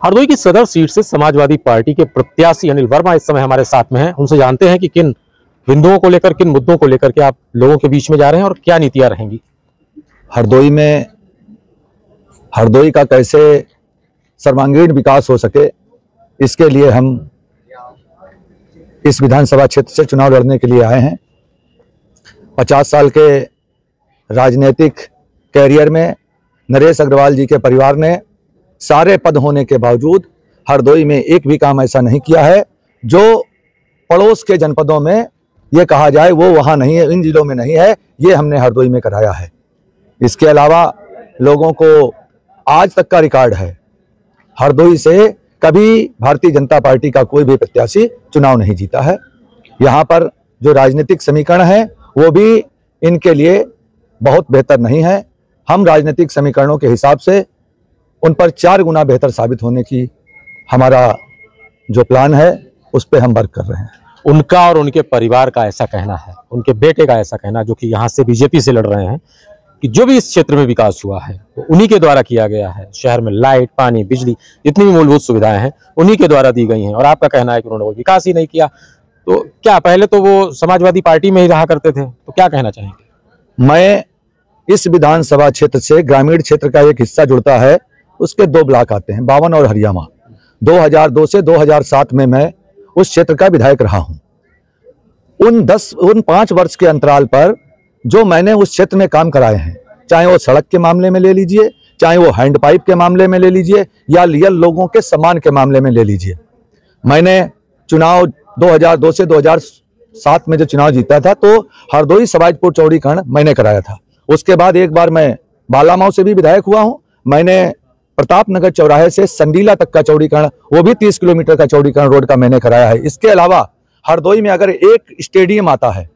हरदोई की सदर सीट से समाजवादी पार्टी के प्रत्याशी अनिल वर्मा इस समय हमारे साथ में हैं। उनसे जानते हैं कि किन बिंदुओं को लेकर, किन मुद्दों को लेकर के आप लोगों के बीच में जा रहे हैं और क्या नीतियां रहेंगी। हरदोई का कैसे सर्वांगीण विकास हो सके, इसके लिए हम इस विधानसभा क्षेत्र से चुनाव लड़ने के लिए आए हैं। 50 साल के राजनीतिक कैरियर में नरेश अग्रवाल जी के परिवार ने सारे पद होने के बावजूद हरदोई में एक भी काम ऐसा नहीं किया है जो पड़ोस के जनपदों में ये कहा जाए वो वहाँ नहीं है, इन जिलों में नहीं है। ये हमने हरदोई में कराया है। इसके अलावा लोगों को आज तक का रिकॉर्ड है, हरदोई से कभी भारतीय जनता पार्टी का कोई भी प्रत्याशी चुनाव नहीं जीता है। यहाँ पर जो राजनीतिक समीकरण है वो भी इनके लिए बहुत बेहतर नहीं है। हम राजनीतिक समीकरणों के हिसाब से उन पर 4 गुना बेहतर साबित होने की हमारा जो प्लान है उस पर हम वर्क कर रहे हैं। उनका और उनके परिवार का ऐसा कहना है, उनके बेटे का ऐसा कहना, जो कि यहाँ से बीजेपी से लड़ रहे हैं, कि जो भी इस क्षेत्र में विकास हुआ है वो उन्हीं के द्वारा किया गया है। शहर में लाइट, पानी, बिजली, जितनी भी मूलभूत सुविधाएं हैं उन्हीं के द्वारा दी गई हैं। और आपका कहना है कि उन्होंने वो विकास ही नहीं किया। तो क्या पहले तो वो समाजवादी पार्टी में ही रहा करते थे, तो क्या कहना चाहेंगे? मैं इस विधानसभा क्षेत्र से ग्रामीण क्षेत्र का एक हिस्सा जुड़ता है, उसके 2 ब्लॉक आते हैं, 52 और हरियामा। 2002 से 2007 में मैं उस क्षेत्र का विधायक रहा हूं। उन 5 वर्ष के अंतराल पर जो मैंने उस क्षेत्र में काम कराए हैं, चाहे वो सड़क के मामले में ले लीजिए, चाहे वो हैंडपाइप के मामले में ले लीजिए, या रियल लोगों के सम्मान के मामले में ले लीजिए। मैंने चुनाव 2002 से 2007 में जो चुनाव जीता था तो हरदोई सवाजपुर चौड़ीकरण मैंने कराया था। उसके बाद एक बार मैं बालामाव से भी विधायक हुआ हूं। मैंने प्रताप नगर चौराहे से संडीला तक का चौड़ीकरण, वो भी 30 किलोमीटर का चौड़ीकरण रोड का मैंने कराया है। इसके अलावा हरदोई में अगर एक स्टेडियम आता है,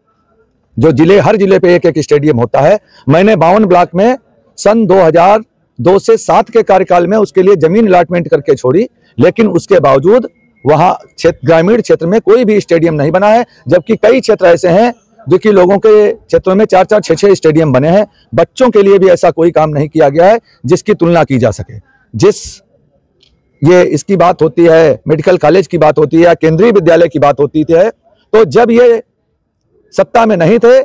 जो हर जिले पे एक स्टेडियम होता है, मैंने 52 ब्लॉक में सन 2002 से 7 के कार्यकाल में उसके लिए जमीन अलॉटमेंट करके छोड़ी, लेकिन उसके बावजूद वहां ग्रामीण क्षेत्र में कोई भी स्टेडियम नहीं बना है। जबकि कई क्षेत्र ऐसे हैं जो कि लोगों के क्षेत्रों में 4-4, 6-6 स्टेडियम बने हैं। बच्चों के लिए भी ऐसा कोई काम नहीं किया गया है जिसकी तुलना की जा सके। इसकी बात होती है, मेडिकल कॉलेज की बात होती है या केंद्रीय विद्यालय की बात होती है, तो जब ये सत्ता में नहीं थे,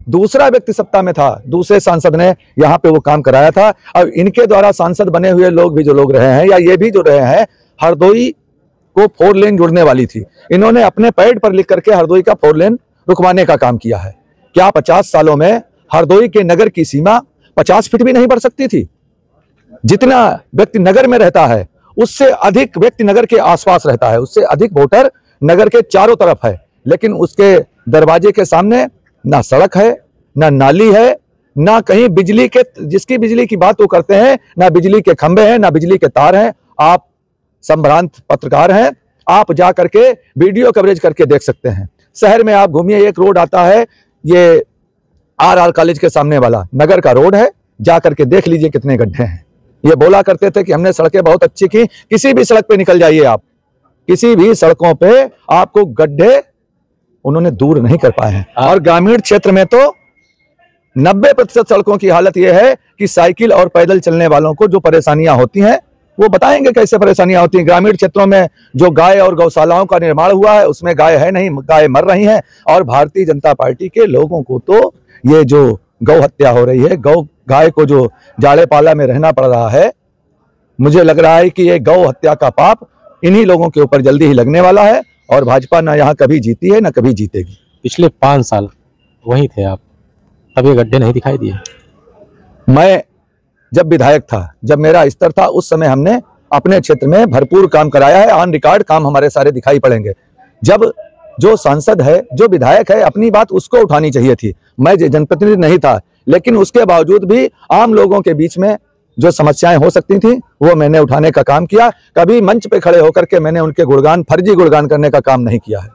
दूसरा व्यक्ति सत्ता में था, दूसरे सांसद ने यहाँ पे वो काम कराया था। अब इनके द्वारा सांसद बने हुए लोग भी जो लोग रहे हैं, या ये भी जो रहे हैं, हरदोई को 4 लेन जुड़ने वाली थी, इन्होंने अपने पैड पर लिख करके हरदोई का 4 लेन रुकवाने का काम किया है। क्या 50 सालों में हरदोई के नगर की सीमा 50 फीट भी नहीं बढ़ सकती थी? जितना व्यक्ति नगर में रहता है उससे अधिक व्यक्ति नगर के आसपास रहता है, उससे अधिक वोटर नगर के चारों तरफ है, लेकिन उसके दरवाजे के सामने ना सड़क है, ना नाली है, ना कहीं बिजली के, जिसकी बिजली की बात वो करते हैं, ना बिजली के खंभे हैं, ना बिजली के तार हैं। आप संभ्रांत पत्रकार हैं, आप जा करके वीडियो कवरेज करके देख सकते हैं। शहर में आप घूमिए, एक रोड आता है, ये RR कॉलेज के सामने वाला नगर का रोड है, जा करके देख लीजिए कितने गड्ढे हैं। ये बोला करते थे कि हमने सड़कें बहुत अच्छी की, किसी भी सड़क पे निकल जाइए आप, किसी भी सड़कों पे आपको गड्ढे उन्होंने दूर नहीं कर पाए हैं। और ग्रामीण क्षेत्र में तो 90% सड़कों की हालत यह है कि साइकिल और पैदल चलने वालों को जो परेशानियां होती हैं वो बताएंगे कैसे परेशानियां होती हैं। ग्रामीण क्षेत्रों में जो गाय और गौशालाओं का निर्माण हुआ है उसमें गाय है नहीं, गाय मर रही हैं। और भारतीय जनता पार्टी के लोगों को तो ये जो गौ हत्या हो रही है, गाय को जो जाड़े पाला में रहना पड़ रहा है, मुझे लग रहा है कि ये गौ हत्या का पाप इन्हीं लोगों के ऊपर जल्दी ही लगने वाला है। और भाजपा ना यहाँ कभी जीती है ना कभी जीतेगी। पिछले 5 साल वहीं थे आप, तब ये गड्ढे नहीं दिखाई दिए? मैं जब विधायक था, जब मेरा स्तर था, उस समय हमने अपने क्षेत्र में भरपूर काम कराया है। ऑन रिकॉर्ड काम हमारे सारे दिखाई पड़ेंगे। जब जो सांसद है, जो विधायक है, अपनी बात उसको उठानी चाहिए थी। मैं जनप्रतिनिधि नहीं था, लेकिन उसके बावजूद भी आम लोगों के बीच में जो समस्याएं हो सकती थी वो मैंने उठाने का काम किया। कभी मंच पे खड़े होकर के मैंने उनके गुणगान, फर्जी गुणगान करने का काम नहीं किया है।